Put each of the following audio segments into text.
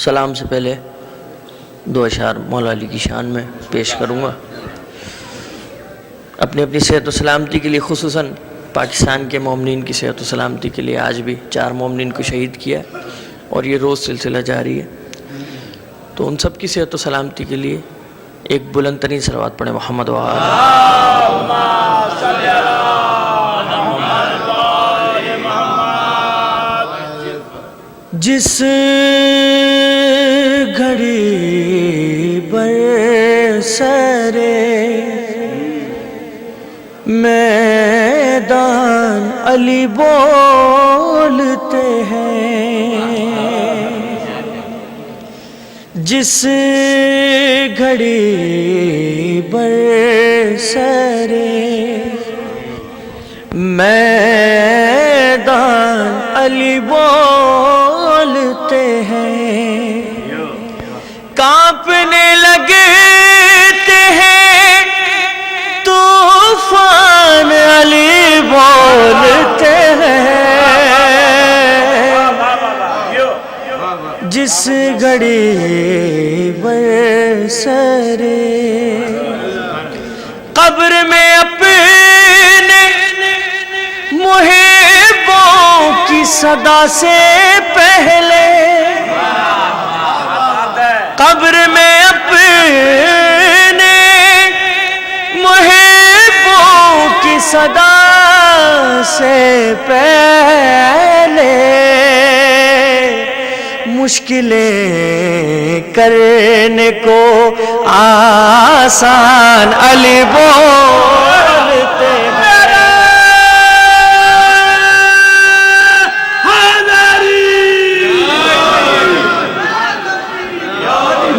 سلام سے پہلے دو اشعار مولا علی کی شان میں پیش کروں گا. اپنی اپنی صحت و سلامتی کے لیے، خصوصاً پاکستان کے مومنین کی صحت و سلامتی کے لیے آج بھی 4 مومنین کو شہید کیا ہے اور یہ روز سلسلہ جاری ہے، تو ان سب کی صحت و سلامتی کے لیے ایک بلند ترین صلوات پڑھیں محمد جس گھڑی برسرے میدان علی بولتے ہیں، جس گھڑی برسرے میدان علی بولتے ہیں، کانپنے لگتے ہیں طوفان علی بولتے ہیں، جس گھڑی برسرے قبر میں اپنے محبوں کی صدا سے پہلے، قبر میں اپنے محبوں کی صدا سے پہلے مشکلیں کرنے کو آسان علی بولتے ہیں،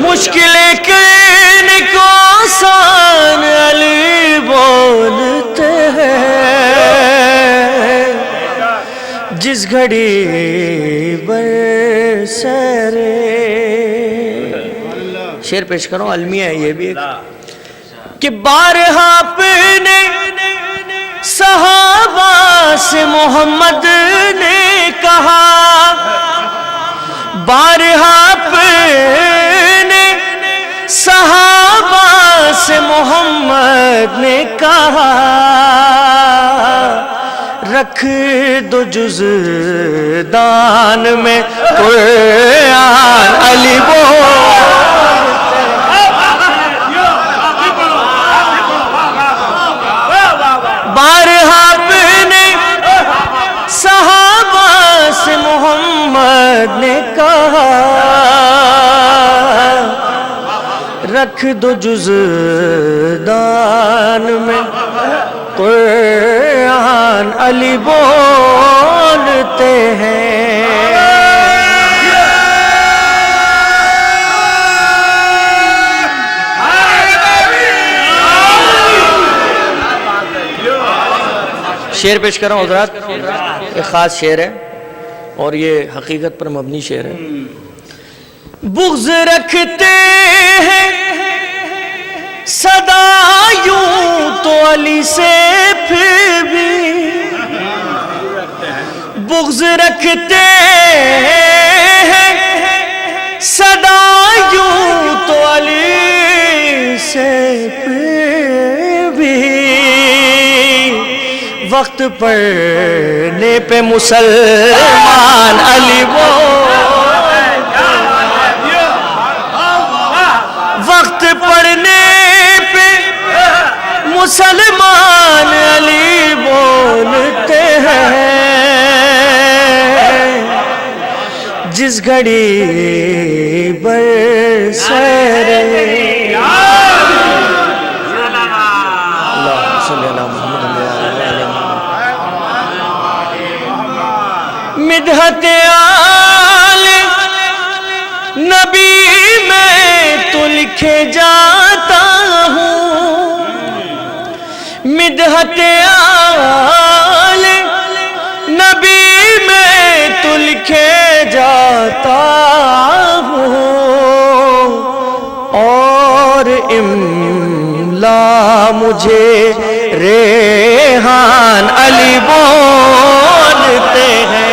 مشکلیں کرنے کو آسان علی بولتے ہیں، جس گھڑی برسرے. شعر پیش کرو، المیہ ہے یہ بھی ایک، کہ بارہا اپنے صحابہ سے محمد نے کہا، بارہا اپنے صحابہ سے محمد نے کہا، رکھ دو جزدان میں قرآن علی بارہا اپنے صحابہ سے محمد نے کہا، رکھ دو جزدان میں قرآن علی بولتے ہیں. شعر پیش کر رہا ہوں حضرات، ایک خاص شعر ہے اور یہ حقیقت پر مبنی شعر ہے. بغض رکھتے ہیں صدا یوں تو علی سے، پھر بھی بغض رکھتے ہیں صدا یوں تو علی سے، پھر بھی وقت پڑنے پہ مسلمان علی وقت پڑنے پہ مسلمان علی بولتے ہیں، جس گھڑی برسرے مدحت آل نبی میں تو لکھے جاتا ہوں، مدحت آل نبی میں تو لکھے جاتا ہوں، اور املا مجھے ریحان علی بولتے ہیں.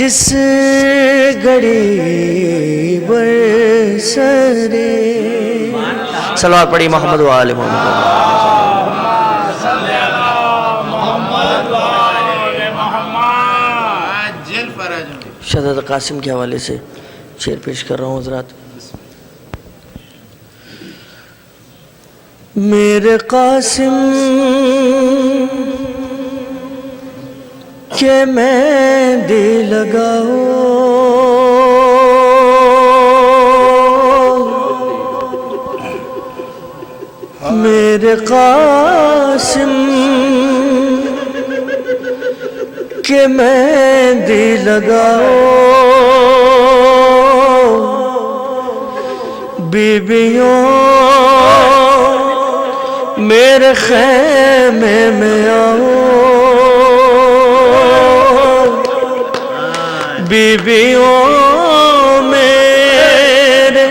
جس گھڑی برسرے صلوات پڑھی محمد و آل محمد. شہزادہ قاسم کے حوالے سے شعر پیش کر رہا ہوں حضرات. میرے قاسم کہ مہندی لگاؤ میرے قاسم کہ مہندی لگاؤ بیویوں میرے خیمے میں آؤ بیویوں میرے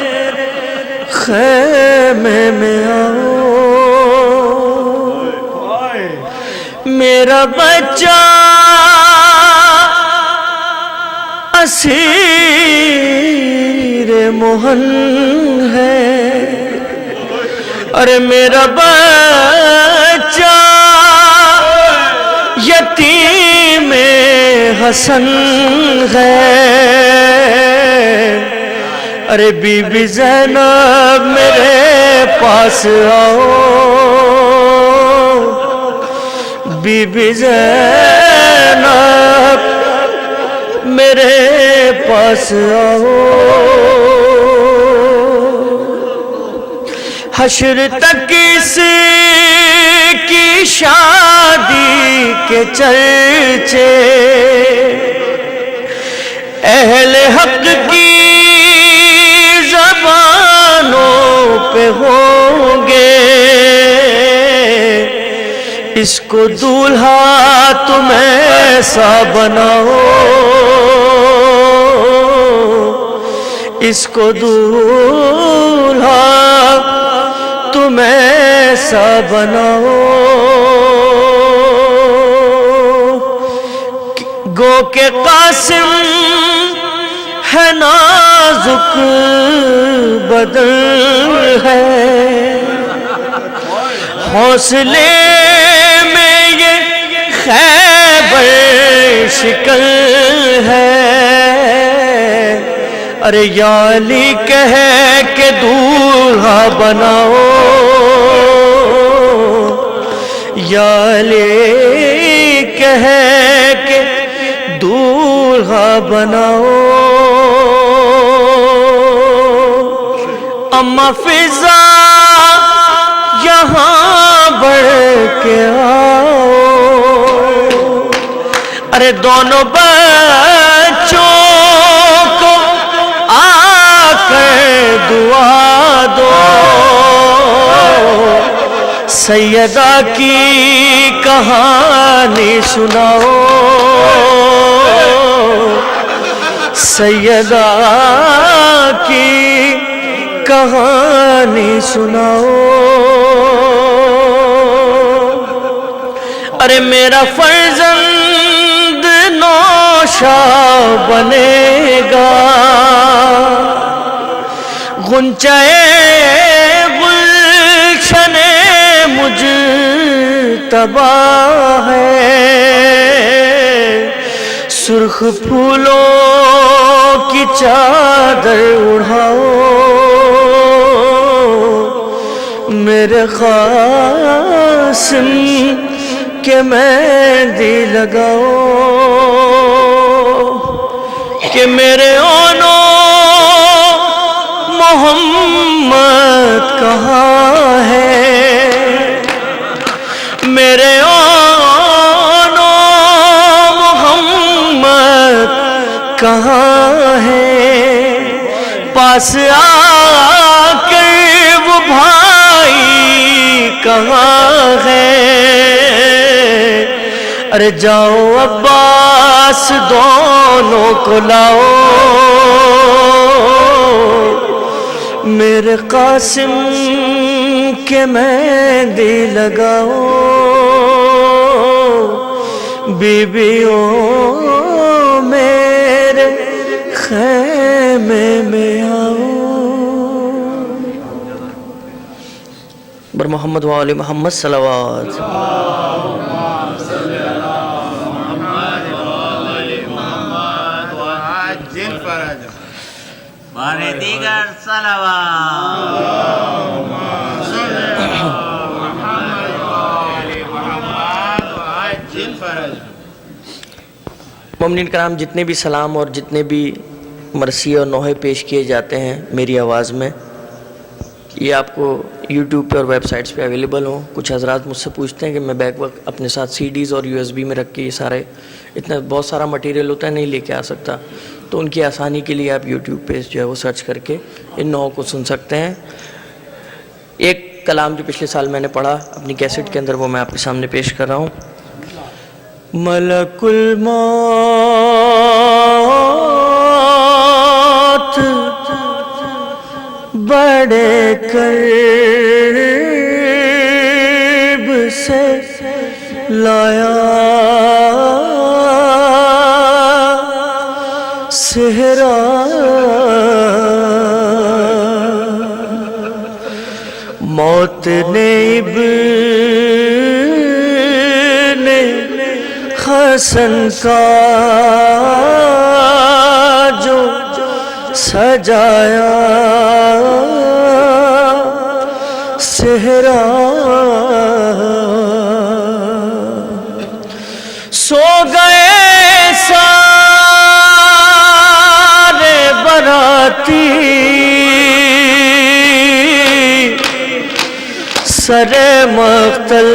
خیمے میں آؤ میرا بچہ اسیر موہن ہے ارے میرا بچہ یتیم حسن ہے ارے بی بی زینب میرے پاس آؤ بی بی زینب میرے پاس آؤ حشر تک اس کی شادی کے چرچے اہل حق کی زبانوں پہ ہوں گے اس کو دولہا تم ایسا بناؤ اس کو دولہا تم ایسا بناؤ گو کہ قاسم ہے نازک بدن ہے حوصلے میں یہ خیبر شکل ہے ارے یا علی کہے کہ دولہا بناؤ یا علی کہے کہ دولہا بناؤ اما فضا یہاں بڑھ کے آؤ ارے دونوں بچوں کو آ کر دعا دو سیدہ کی کہانی سناؤ سیدہ کی کہانی سناؤ ارے میرا فرزند نوشا بنے گا غنچہ گلشن مجتبی ہے سرخ پھولوں کی چادر اڑھاؤ میرے قاسم کہ مہندی لگاؤ کہ میرے اونو محمد کہاں ہے میرے اونو محمد کہاں ہے پاس آ کر وہ بھائی کہاں ہے ارے جاؤ عباس دونوں کو لاؤ میرے قاسم کے مہندی لگاؤ بیویوں میرے میرے خیمے میں آؤ. بر محمد و آل محمد صلوات. بار دیگر مومنین کرام، جتنے بھی سلام اور جتنے بھی مرثیے اور نوحے پیش کیے جاتے ہیں میری آواز میں، یہ آپ کو یوٹیوب پہ اور ویب سائٹس پہ اویلیبل ہوں. کچھ حضرات مجھ سے پوچھتے ہیں کہ میں بیک وقت اپنے ساتھ سی ڈیز اور یو ایس بی میں رکھ کے یہ سارے اتنا بہت سارا مٹیریل ہوتا ہے نہیں لے کے آ سکتا، تو ان کی آسانی کے لیے آپ یوٹیوب پہ جو ہے وہ سرچ کر کے ان نوحوں کو سن سکتے ہیں. ایک کلام جو پچھلے سال میں نے پڑھا اپنی کیسٹ کے اندر، وہ میں آپ کے سامنے پیش کر رہا ہوں. ملک الموت بڑے قرب سے لایا صحرا، موت نے حسن کا جو سجایا صحرا، سو گئے سارے براتی سر مقتل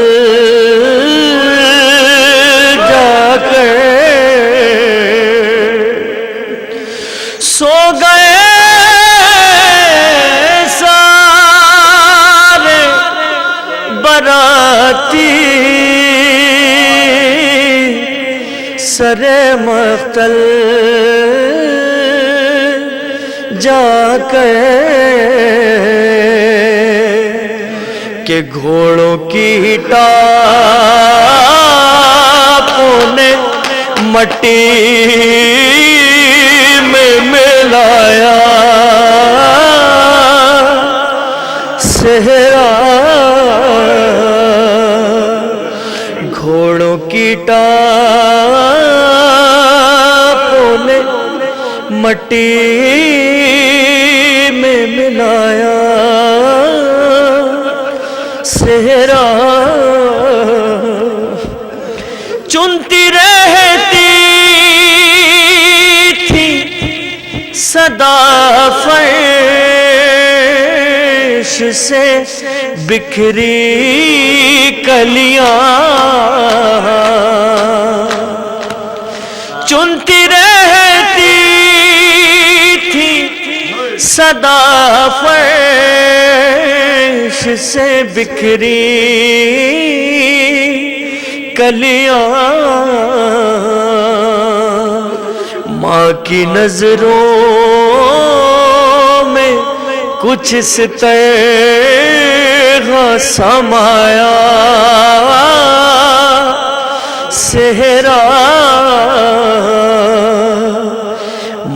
جا کر، سو گئے سارے براتی سر مقتل جا کر، کہ گھوڑوں کی ٹاپوں نے مٹی میں ملایا صحرا، گھوڑوں کی ٹاپوں نے مٹی میں ملایا صحرا، چنتی رہتی تھی صدا فرش سے بکھری کلیاں، چنتی رہتی تھی صدا فرش سے بکھری کلیاں، ماں کی نظروں میں کچھ سترہ سمایا صحرا،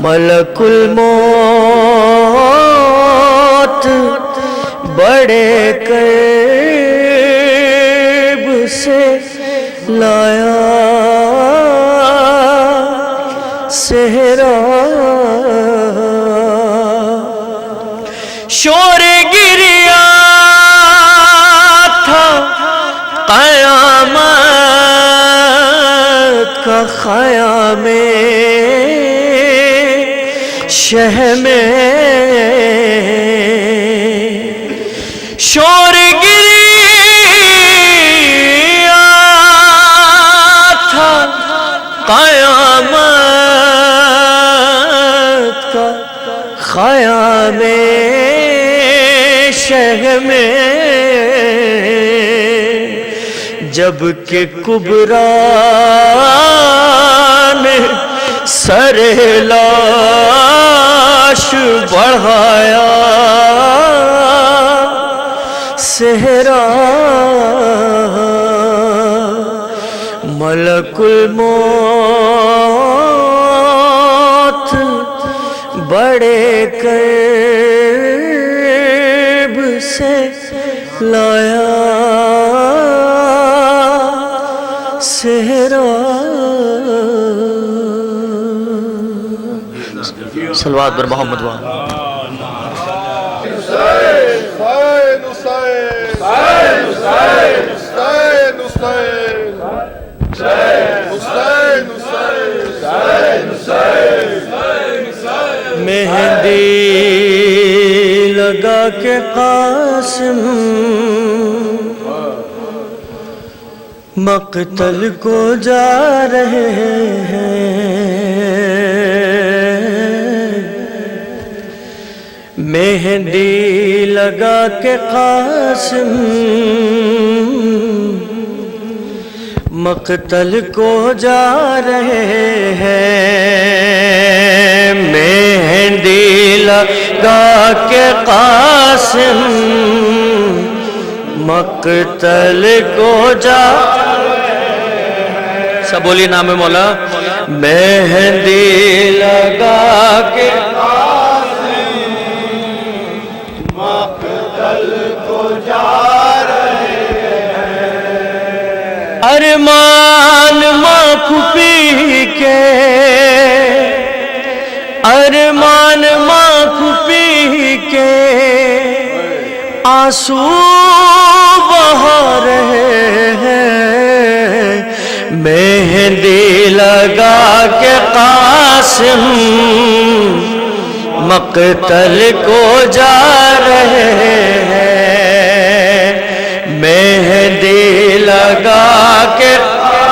ملک الموت بڑے قرب سے لایا صحرا، شور گریا تھا قیامت کا خیام شہ میں، شور گریا تھا قیامت کا خیام شہ میں، جب کہ کبریٰ نے سر لاش بڑھایا صحرا، ملک الموت بڑے کرب سے لایا صحرا. صلوات پر محمد وآلہ. مہندی لگا کے قاسم مقتل کو جا رہے ہیں. مہندی لگا کے قاسم مقتل کو جا رہے ہیں. مہندی لگا کے قاسم مقتل کو جا رہے ہیں. سب بولیے نام مولا. مہندی لگا کے ارمان ماں پھوپھی کے ارمان ماں پھوپھی کے آنسو بہا رہے ہیں. مہندی لگا کے قاسم مقتل کو جا رہے ہیں. مہندی لگا کے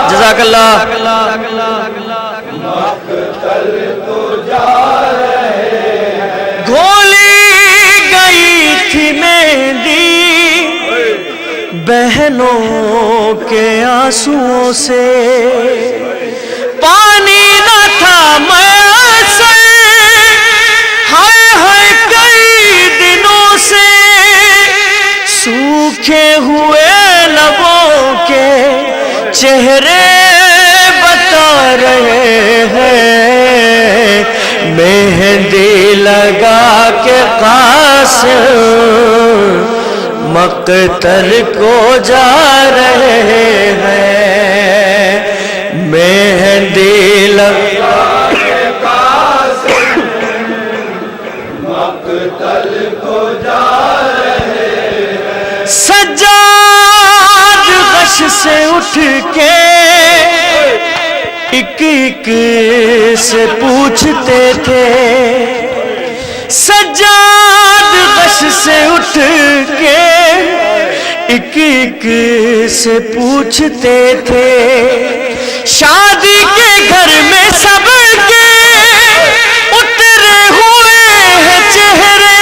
جزاک اللہ مقتل کو جا رہے ہیں. گولی گئی تھی مہندی بہنوں کے آنسوؤں سے. پانی نہ تھا میسر ہائے ہائے کئی دنوں سے. سوکھے ہوئے لبوں کے چہرے بتا رہے ہیں. مہندی لگا کے قاسم مقتل کو جا رہے ہیں. مہندی لگا کے قاسم مقتل کو جا رہے ہیں. سجاد غش سے اٹھ کے ایک ایک سے پوچھتے تھے. سجاد غش سے اٹھ کے ایک ایک سے پوچھتے تھے. شادی کے گھر میں سب کے اترے ہوئے ہیں چہرے.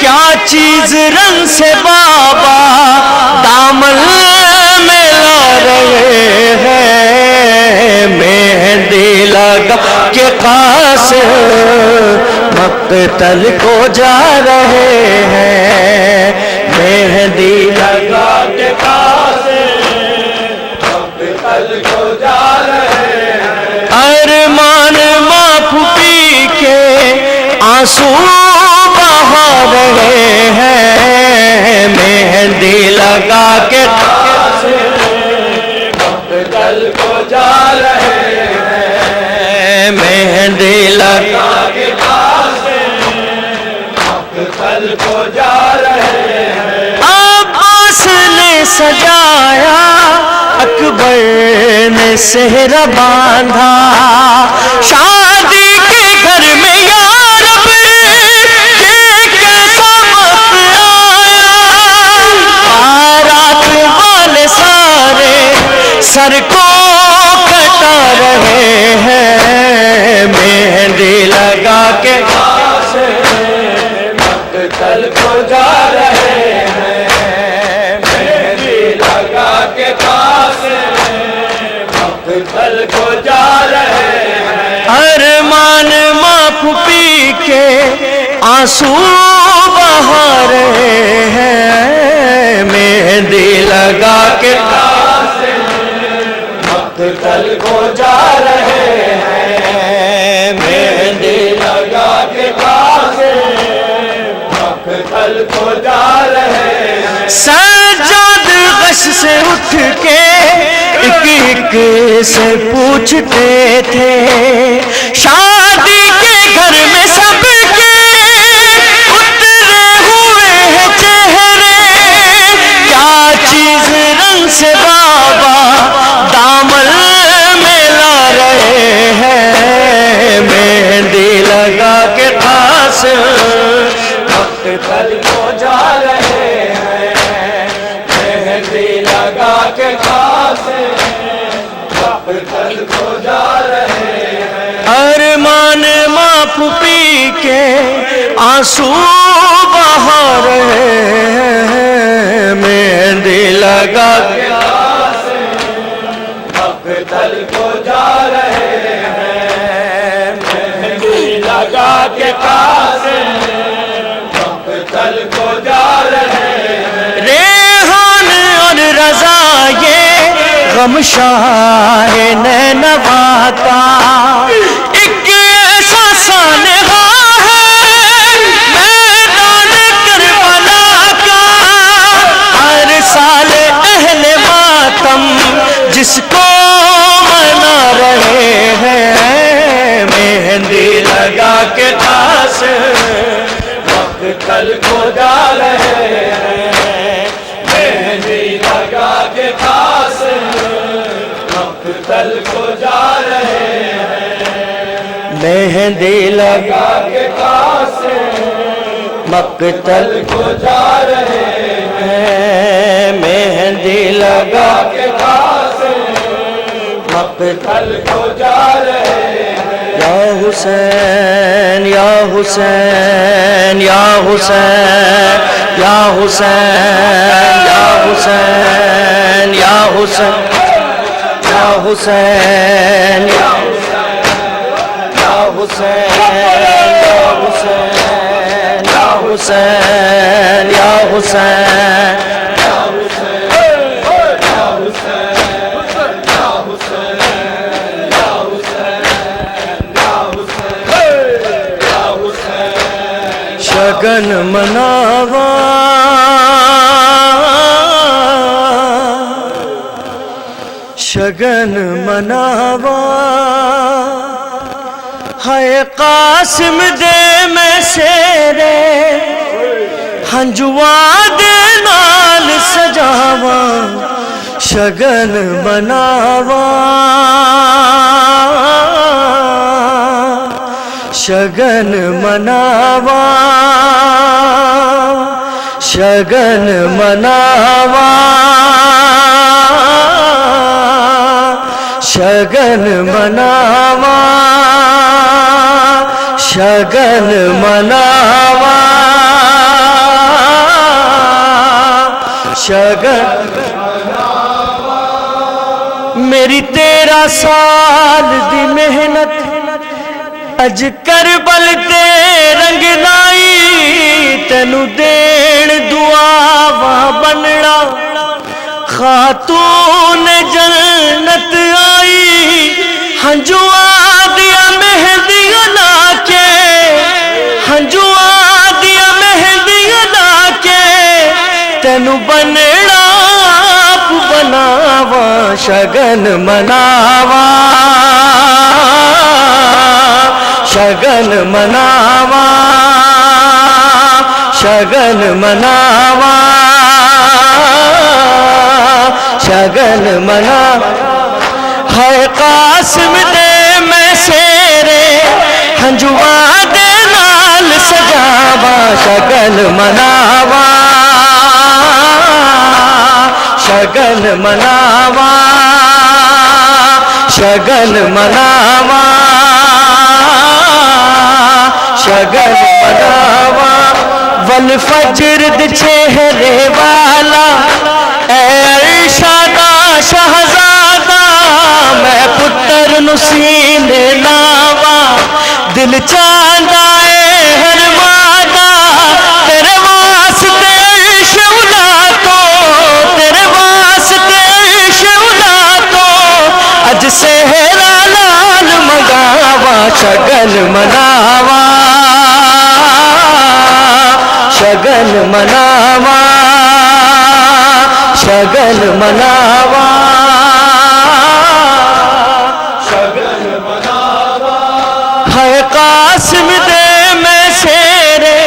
کیا چیز رنگ سے بابا دامن میں لا رہے ہیں. مہندی لگا کے قاسم مقتل کو جا رہے ہیں. مہندی لگا کے قاسم مقتل کو جا رہے ہیں. ارمان ماں پھوپھی کے آنسو بہا رہے ہیں. مہندی لگا کے قاسم مقتل کو جا رہے ہیں. مہندی لگا کے قاسم مقتل کو جا رہے ہیں. عباس نے سجایا اکبر نے سہرا باندھا. شادی کے گھر میں یا رب یہ کیسا وقت آیا. بارات والے سارے سر کو کٹا رہے ہیں. مہندی لگا کے مقتل کو جا رہے ہیں. مہندی لگا کے مقتل کو جا رہے ہیں. ارمان ماں پھوپھی کے آنسو بہا رہے ہیں. مہندی لگا کے مقتل کو جا رہے ہیں. مہندی لگا سجاد غش سے اٹھ کے ایک ایک سے پوچھتے تھے، شادی کے گھر میں سب کے اترے ہوئے ہیں چہرے، کیا چیز رنگ سے بابا دامن میں لا رہے ہیں، مہندی لگا کے خاص مقتل کو جا رہے ہیں، مہندی لگا کے خاص مقتل کو جا رہے ہیں، ارمان ماں پھوپھی کے آنسو بہا رہے ہیں، مہندی لگا کے خاص مقتل کو جا رہے ہیں، مہندی لگا کے خاص مقتل کو جا رہے ہیں، ریحان اور رضا یہ غم شاہ نینوا کا ایک ایسا سانحہ ہے میدان کربلا کا، ہر سال اہل ماتم جس کو منا رہے ہیں، مہندی لگا کے خاص مقتل کو جا رہے ہیں، مہندی لگا کے خاص مقتل کو جا رہے ہیں، مہندی لگا کے خاص مقتل کو جا رہے ہیں، مہندی لگا کے خاص مقتل کو جا رہے ہیں، یا حسین یا حسین یا حسین یا حسین یا حسین یا حسین یا حسین یا حسین یا حسین یا حسین شگن مناوا شگن مناوا ہے قاسم دے میں سیرے ہنجوا دے نال سجاوا شگن مناوا شگن مناوا شگن مناوا شگن مناوا شگن مناوا شگن میری 13 سال دی محنت اج کربل تے رنگ لائی تینو دین دعاواں بننا خاتون جنت آئی ہنجواں دیا مہندیاں لا کے ہنجواں دیا مہندیاں لا کے تینو بننا آپ بناوا شگن مناوا شگن مناوا شگن مناوا شگن مناوا ہے قاسم دے میں سیرے ہنجوا دے نال سجاوا شگن مناوا شگن مناوا شگن مناوا شگن مناوا والفجر دے چہرے والا اے عائشہ دا شہزادہ میں پتر نو سینے لاوا دل چاہندا اے ہر مادا تیرے واسطے شولا تو تیرے واسطے شولا تو اج سہرا لال منگاوا شگن مناوا شگن مناوا شگن مناوا ہے قاسم دے میں سیرے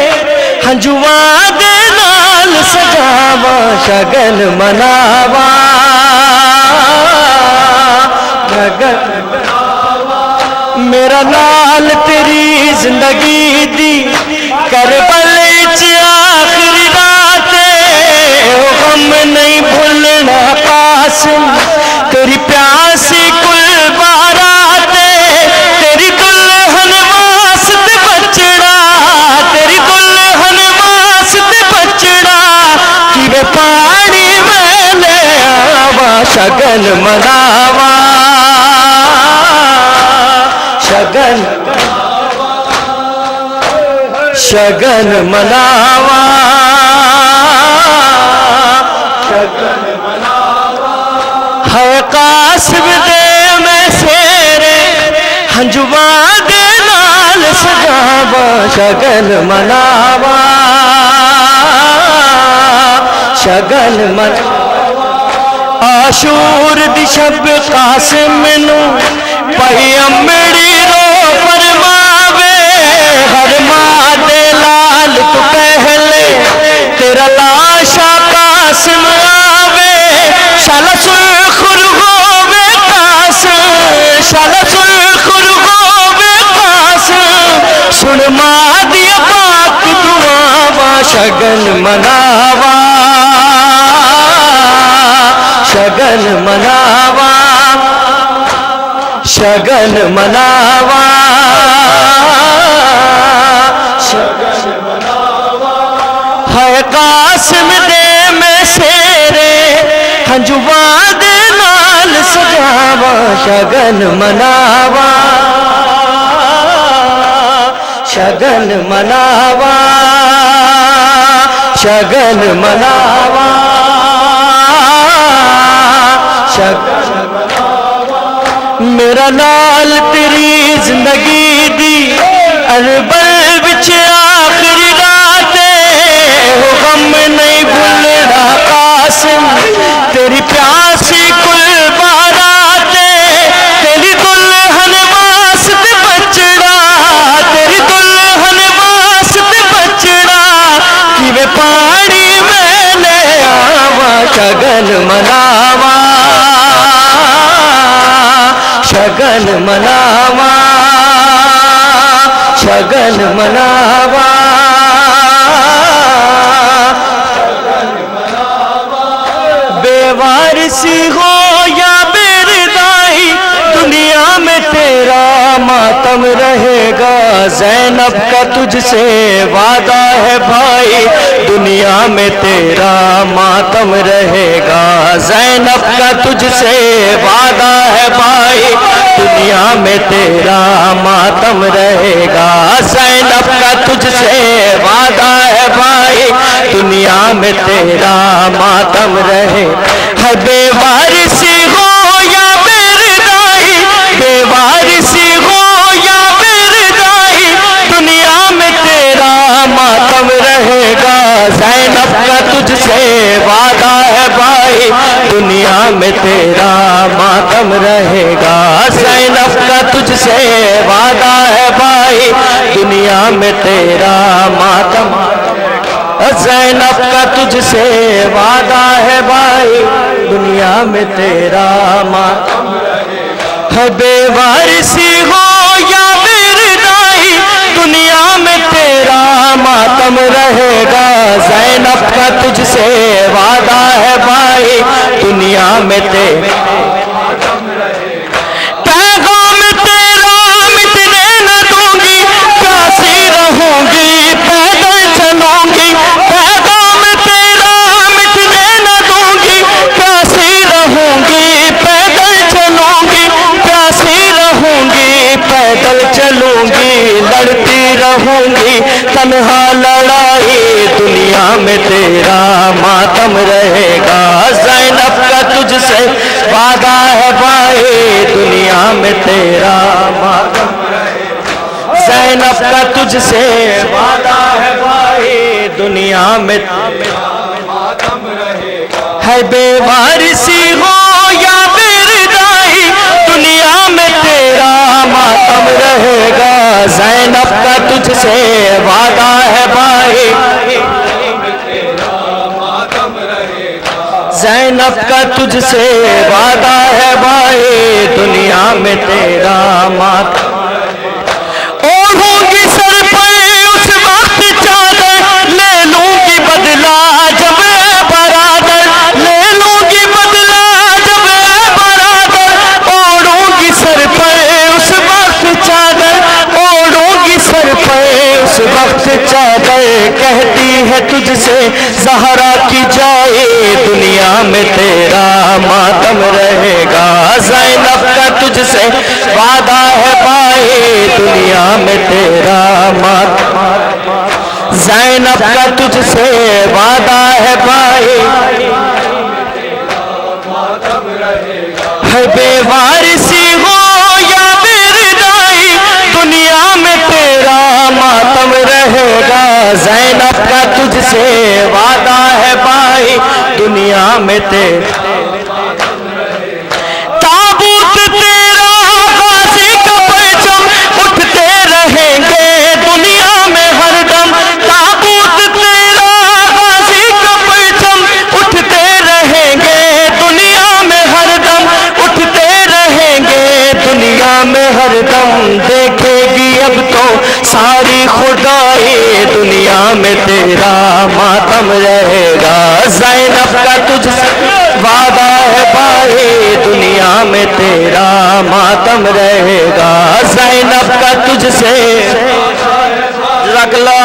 ہنجواں دے نال سجاوا شگن مناوا شگن میرا نال تیری زندگی دی کربل وچ آخری رات او غم نہیں بھولنا قاسم تیری پیاسی کل بارات تیری دلہن واسط بچڑا تیری دلہن واسط بچڑا کیویں پانی میں لے آوا شگن مناوا شگن شگن مناوا شگن ہے قاسم دے میں سیرے ہنجواں دے نال سجاوا شگن مناوا شگن مناوا عاشور دی شب قاسم نو پئی امڑی رو فرماوے ہر ماں دے لال تو پہلے تیرا لاشا قاسم آوے شالا سرخر ہووے قاسم شالا سرخر ہووے قاسم سن ماں دی پاک دعاوا شگن مناوا شگن مناوا شگن مناوا شگن مناوا ہے قاسم دے میں سیرے ہنجواں دے نال سجاوا شگن مناوا شگن مناوا شگن مناوا شگن میرا نال تیری زندگی دی اربل وچ آخری رات وہ غم نہیں بھولنا قاسم تیری پیاسی کل بارات تیری دلہن واسط بچڑا تیری دلہن واسط بچڑا کیویں پانی میں لے آوا شگن مناوا شگن مناوا شگن مناوا بے وارثی ہو یا بے ردائی دنیا میں تیرا ماتم رہے گا زینب کا تجھ سے وعدہ ہے بھائی دنیا میں تیرا ماتم رہے گا زینب کا تجھ سے وعدہ ہے بھائی دنیا میں تیرا ماتم رہے گا زینب کا تجھ سے وعدہ ہے بھائی دنیا میں تیرا ماتم رہے ہے بے وارثی ہو یا بے ردائی بے وارثی ہو یا بے ردائی دنیا میں تیرا ماتم رہے گا زینب کا تجھ سے وعدہ ہے بھائی دنیا میں تیرا ماتم رہے گا زینب کا تجھ سے وعدہ ہے بھائی دنیا میں تیرا ماتم زینب کا تجھ سے وعدہ ہے بھائی دنیا میں تیرا ماتم ہے بے وارثی ہو یا بے ردائی دنیا میں تیرا ماتم رہے گا زینب کا تجھ سے وعدہ ہے بھائی دنیا میں تیرا پیغام تیرا مٹنے نہ دوں گی پیاسی رہوں گی پیدل چلوں گی پیغام تیرا مٹنے نہ دوں گی پیاسی رہوں گی پیدل چلوں گی پیاسی رہوں گی پیدل چلوں گی لڑتی رہوں گی تنہا لڑائی دنیا میں تیرا ماتم رہے گا زینب کا تجھ سے وعدہ ہے بھائی دنیا میں تیرا ماتم رہے گا زینب کا تجھ سے وعدہ ہے بھائی دنیا میں تیرا ماتم رہے گا ہے ہے بے وارثی ہو یا بیردائی دنیا میں تیرا ماتم رہے گا زینب کا تجھ سے وعدہ ہے بھائی زینب کا تجھ سے وعدہ ہے بھائی دنیا میں تیرا ماتم اوڑھوں گی سر پر اس وقت چادر لے لوں گی بدلہ جب برادر لے لوں گی بدلہ جب برادر اوڑھوں گی سر پر اس وقت چادر اوڑھوں گی سر پر اس وقت چادر کہتی ہے تجھ سے زہرا کی جائے دنیا میں تیرا ماتم رہے گا زینب کا تجھ سے وعدہ ہے بھائی دنیا میں تیرا ماتم زینب کا تجھ سے وعدہ ہے بھائی ہے بے وارثی ہو یا بیردائی دنیا میں تیرا ماتم رہے گا زینب کا تجھ سے وعدہ ہے بھائی دنیا میں تیرا تابوت تیرا غازی کا پرچم اٹھتے رہیں گے دنیا میں ہر دم تابوت تیرا غازی کا پرچم اٹھتے رہیں گے دنیا میں ہر دم اٹھتے رہیں گے دنیا میں ہر دم دیکھے گی اب تو ساری خدائی دنیا میں تیرا ماتم رہے گا زینب کا تجھ سے وعدہ ہے بھائی دنیا میں تیرا ماتم رہے گا زینب کا تجھ سے رگلا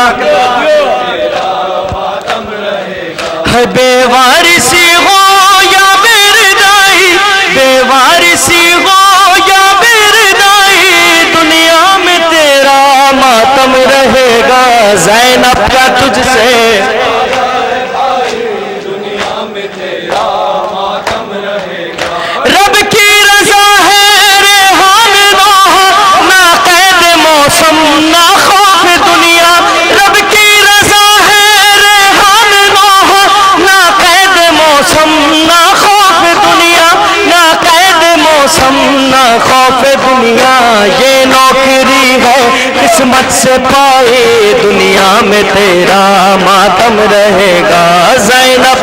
ہے بے وارثی ہو یا بیردائی بے وارثی ہو یا بیردائی دنیا میں تیرا ماتم رہے گا زینب کا تجھ سے رب کی رضا ہے ریحان نوح نہ قید موسم نہ خوف دنیا رب کی رضا ہے ریحان نوح نہ قید موسم نہ خوف دنیا نہ قید موسم نہ خوف دنیا یہ نوکری ہے قسمت سے پائی دنیا میں تیرا ماتم رہے گا زینب